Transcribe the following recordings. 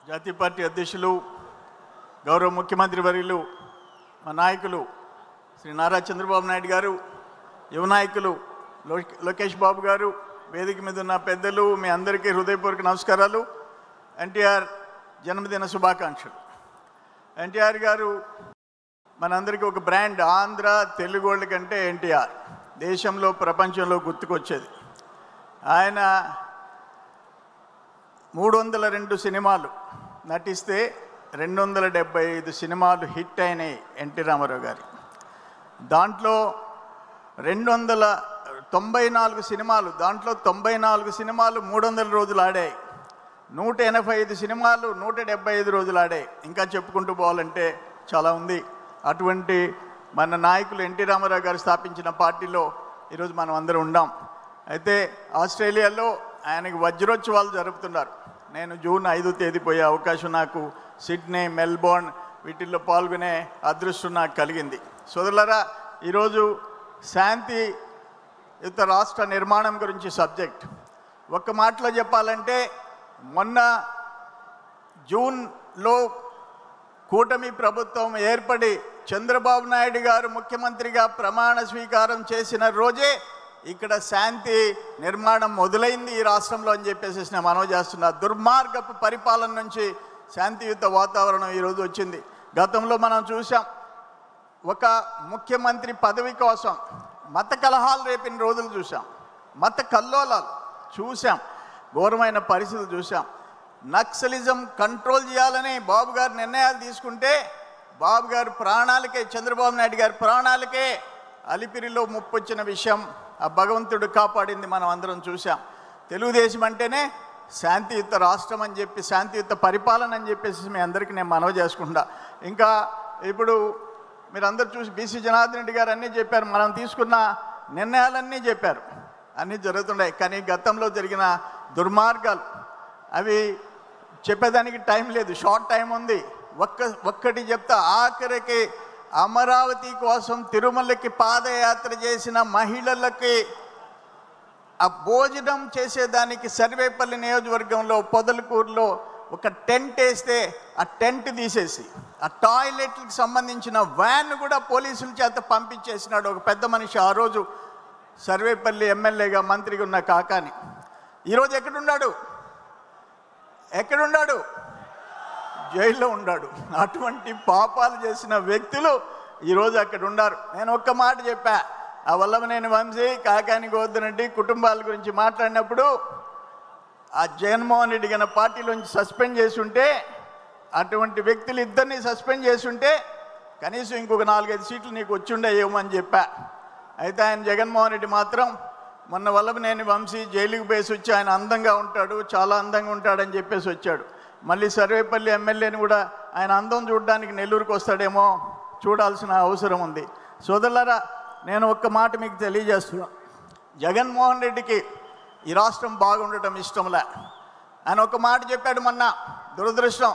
జాతీయ పార్టీ అధ్యక్షులు గౌరవ ముఖ్యమంత్రి వర్యులు మా నాయకులు శ్రీ నారా చంద్రబాబు నాయుడు గారు, యువ నాయకులు లోకేష్ బాబు గారు, వేదిక మీద ఉన్న పెద్దలు, మీ అందరికీ హృదయపూర్వక నమస్కారాలు. ఎన్టీఆర్ జన్మదిన శుభాకాంక్షలు. ఎన్టీఆర్ గారు మనందరికీ ఒక బ్రాండ్. ఆంధ్ర తెలుగోళ్ళ కంటే ఎన్టీఆర్ దేశంలో ప్రపంచంలో గుర్తుకొచ్చేది. ఆయన 302 సినిమాలు నటిస్తే 275 సినిమాలు హిట్ అయినాయి ఎన్టీ రామారావు గారి. దాంట్లో 294 సినిమాలు, దాంట్లో 94 సినిమాలు 300 రోజులు ఆడాయి. 185 సినిమాలు 175 రోజులు ఆడాయి. ఇంకా చెప్పుకుంటూ పోవాలంటే చాలా ఉంది. అటువంటి మన నాయకులు ఎన్టీ రామారావు గారు స్థాపించిన పార్టీలో ఈరోజు మనం అందరం ఉన్నాం. అయితే ఆస్ట్రేలియాలో ఆయనకి వజ్రోత్సవాలు జరుపుతున్నారు. నేను జూన్ 5వ తేదీ పోయే అవకాశం నాకు సిడ్నీ, మెల్బోర్న్ వీటిల్లో పాల్గొనే అదృష్టం నాకు కలిగింది. సోదరులారా, ఈరోజు శాంతియుత రాష్ట్ర నిర్మాణం గురించి సబ్జెక్ట్. ఒక్క మాటలో చెప్పాలంటే, మొన్న జూన్లో కూటమి ప్రభుత్వం ఏర్పడి చంద్రబాబు నాయుడు గారు ముఖ్యమంత్రిగా ప్రమాణ స్వీకారం చేసిన రోజే ఇక్కడ శాంతి నిర్మాణం మొదలైంది ఈ రాష్ట్రంలో అని చెప్పేసి నేను మనవి చేస్తున్నా. దుర్మార్గపు పరిపాలన నుంచి శాంతియుత వాతావరణం ఈరోజు వచ్చింది. గతంలో మనం చూసాం, ఒక ముఖ్యమంత్రి పదవి కోసం మత కలహాలు రేపిన రోజులు చూసాం, మత కల్లోలాలు చూసాం, ఘోరమైన పరిస్థితులు చూసాం. నక్సలిజం కంట్రోల్ చేయాలని బాబు గారు నిర్ణయాలు తీసుకుంటే బాబు గారు ప్రాణాలకే, చంద్రబాబు నాయుడు గారి ప్రాణాలకే అలిపిరిలో ముప్పు వచ్చిన విషయం ఆ భగవంతుడు కాపాడింది మనం అందరం చూసాం. తెలుగుదేశం అంటేనే శాంతియుత రాష్ట్రం అని చెప్పి, శాంతియుత పరిపాలన అని చెప్పేసి మీ అందరికీ నేను మనవి చేసుకుంటా. ఇంకా ఇప్పుడు మీరందరూ చూసి బీసీ జనార్దన్ రెడ్డి గారు అన్నీ చెప్పారు, మనం తీసుకున్న నిర్ణయాలన్నీ చెప్పారు, అన్నీ జరుగుతున్నాయి. కానీ గతంలో జరిగిన దుర్మార్గాలు అవి చెప్పేదానికి టైం లేదు, షార్ట్ టైం ఉంది. ఒక్కటి చెప్తా, ఆఖరికి అమరావతి కోసం తిరుమలకి పాదయాత్ర చేసిన మహిళలకి ఆ భోజనం చేసేదానికి సర్వేపల్లి నియోజకవర్గంలో పొదలకూరులో ఒక టెంట్ వేస్తే ఆ టెంట్ తీసేసి ఆ టాయిలెట్లకు సంబంధించిన వ్యాన్ కూడా పోలీసుల చేత పంపించేసినాడు ఒక పెద్ద మనిషి. ఆ రోజు సర్వేపల్లి ఎమ్మెల్యేగా మంత్రిగా ఉన్న కాకాని. ఈరోజు ఎక్కడున్నాడు? జైల్లో ఉన్నాడు. అటువంటి పాపాలు చేసిన వ్యక్తులు ఈరోజు అక్కడ ఉన్నారు. నేను ఒక్క మాట చెప్పా, ఆ వల్లభనేని వంశీ, కాకాని గోవర్ధన్ రెడ్డి కుటుంబాల గురించి మాట్లాడినప్పుడు ఆ జగన్మోహన్ రెడ్డి గారి పార్టీలోంచి సస్పెండ్ చేసి ఉంటే, అటువంటి వ్యక్తులు ఇద్దరిని సస్పెండ్ చేసి ఉంటే కనీసం ఇంకొక 4-5 సీట్లు నీకు వచ్చిండేమని చెప్పా. అయితే ఆయన జగన్మోహన్ రెడ్డి మాత్రం మొన్న వల్లభనేని వంశీ జైలుకు వేసి వచ్చి ఆయన అందంగా ఉంటాడు, చాలా అందంగా ఉంటాడని చెప్పేసి వచ్చాడు. మళ్ళీ సర్వేపల్లి ఎమ్మెల్యేని కూడా ఆయన అందం చూడడానికి నెల్లూరుకు వస్తాడేమో, చూడాల్సిన అవసరం ఉంది. సోదరులారా, నేను ఒక్క మాట మీకు తెలియజేస్తున్నా, జగన్మోహన్ రెడ్డికి ఈ రాష్ట్రం బాగుండటం ఇష్టంలే. ఆయన ఒక మాట చెప్పాడు మొన్న, దురదృష్టం,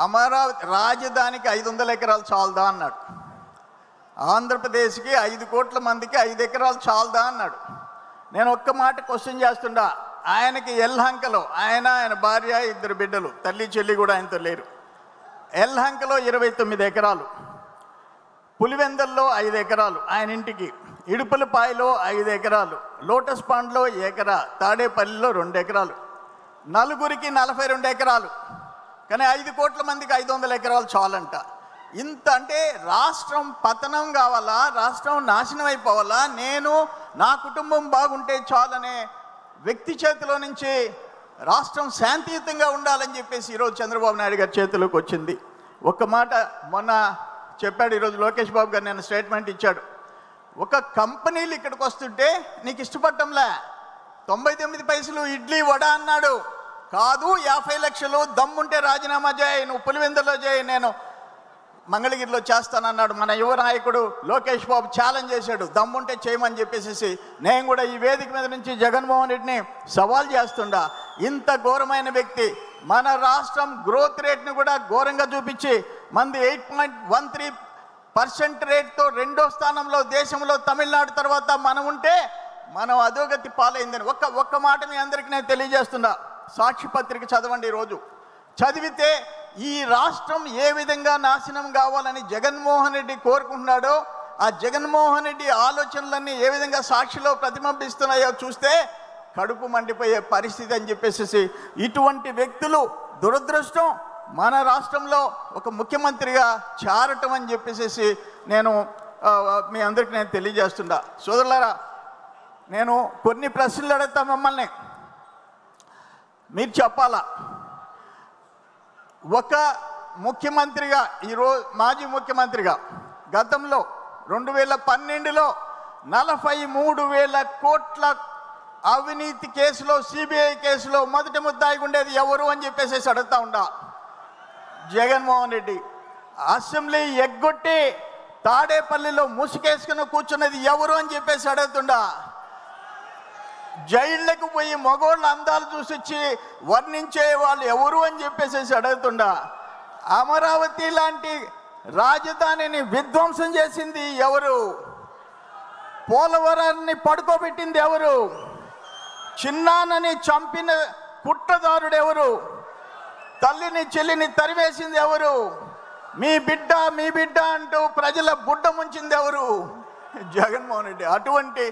అమరావతి రాజధానికి 500 ఎకరాలు చాలదా అన్నాడు. ఆంధ్రప్రదేశ్కి 5 కోట్ల మందికి 5 ఎకరాలు చాలదా అన్నాడు. నేను ఒక్క మాట క్వశ్చన్ చేస్తుండా, ఆయనకి ఎల్హంకలో ఆయన భార్య 2 బిడ్డలు, తల్లి చెల్లి కూడా ఆయనతో లేరు. ఎల్హంకలో 29 ఎకరాలు, పులివెందల్లో 5 ఎకరాలు ఆయన ఇంటికి, ఇడుపులపాయలో 5 ఎకరాలు, లోటస్ పాండ్లో 1 ఎకరా, తాడేపల్లిలో 2 ఎకరాలు, నలుగురికి 42 ఎకరాలు. కానీ 5 కోట్ల మందికి 500 ఎకరాలు చాలంట. ఇంత అంటే రాష్ట్రం పతనం కావాలా, రాష్ట్రం నాశనం అయిపోవాలా, నేను నా కుటుంబం బాగుంటే చాలనే వ్యక్తి చేతిలో నుంచి రాష్ట్రం శాంతియుతంగా ఉండాలని చెప్పేసి ఈరోజు చంద్రబాబు నాయుడు గారి చేతిలోకి వచ్చింది. ఒక్క మాట మొన్న చెప్పాడు, ఈరోజు లోకేష్ బాబు గారు నేను స్టేట్మెంట్ ఇచ్చాడు. ఒక కంపెనీలు ఇక్కడికి వస్తుంటే నీకు ఇష్టపడటంలే, 99 పైసలు ఇడ్లీ వడ అన్నాడు. కాదు, 50 లక్షలు దమ్ముంటే రాజీనామా చేయి, నువ్వు పులివెందులో చేయి, నేను మంగళగిరిలో చేస్తానన్నాడు. మన యువ నాయకుడు లోకేష్ బాబు ఛాలెంజ్ చేశాడు, దమ్ముంటే చేయమని చెప్పేసి. నేను కూడా ఈ వేదిక మీద నుంచి జగన్మోహన్ రెడ్డిని సవాల్ చేస్తుండా, ఇంత ఘోరమైన వ్యక్తి మన రాష్ట్రం గ్రోత్ రేట్ని కూడా ఘోరంగా చూపించి మంది 8.13% రేట్తో 2వ స్థానంలో దేశంలో తమిళనాడు తర్వాత మనం ఉంటే మనం అధోగతి పాలైందని ఒక్క మాట మీ అందరికీ నేను తెలియజేస్తున్నా. సాక్షి పత్రిక చదవండి. ఈరోజు చదివితే ఈ రాష్ట్రం ఏ విధంగా నాశనం కావాలని జగన్మోహన్ రెడ్డి కోరుకుంటున్నాడో, ఆ జగన్మోహన్ రెడ్డి ఆలోచనలన్నీ ఏ విధంగా సాక్షిలో ప్రతిబింబిస్తున్నాయో చూస్తే కడుపు మండిపోయే పరిస్థితి అని చెప్పేసి, ఇటువంటి వ్యక్తులు దురదృష్టం మన రాష్ట్రంలో ఒక ముఖ్యమంత్రిగా చేరటం అని చెప్పేసి నేను మీ అందరికీ నేను తెలియజేస్తున్నా. సోదరులారా, నేను కొన్ని ప్రశ్నలు అడుగుతా మిమ్మల్ని, మీరు చెప్పాలా. ఒక ముఖ్యమంత్రిగా, ఈరోజు మాజీ ముఖ్యమంత్రిగా గతంలో 2012లో 43,000 కోట్ల అవినీతి కేసులో, సిబిఐ కేసులో మొదటి ముద్దాయిగా ఉండేది ఎవరు అని చెప్పేసి అడుగుతా ఉండా. జగన్మోహన్ రెడ్డి. అసెంబ్లీ ఎగ్గొట్టి తాడేపల్లిలో ముసుకేసుకుని కూర్చున్నది ఎవరు అని చెప్పేసి అడుగుతుండా. జైళ్లకు పోయి మగోళ్ళ అందాలు చూసిచ్చి వర్ణించే వాళ్ళు ఎవరు అని చెప్పేసి అడుగుతుండా. అమరావతి లాంటి రాజధానిని విధ్వంసం చేసింది ఎవరు? పోలవరాన్ని పడుకోబెట్టింది ఎవరు? చిన్నానని చంపిన కుట్రదారుడు ఎవరు? తల్లిని చెల్లిని తరివేసింది ఎవరు? మీ బిడ్డ అంటూ ప్రజల బుడ్డ ముంచింది ఎవరు? జగన్మోహన్ రెడ్డి. అటువంటి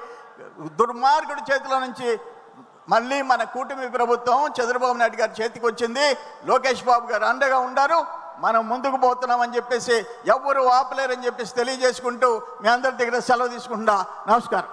దుర్మార్గుడి చేతిలో నుంచి మళ్ళీ మన కూటమి ప్రభుత్వం చంద్రబాబు నాయుడు గారి చేతికి వచ్చింది. లోకేష్ బాబు గారు అండగా ఉండారు. మనం ముందుకు పోతున్నామని చెప్పేసి ఎవరు ఆపలేరని చెప్పేసి తెలియజేసుకుంటూ మీ అందరి దగ్గర సెలవు తీసుకుంటా. నమస్కారం.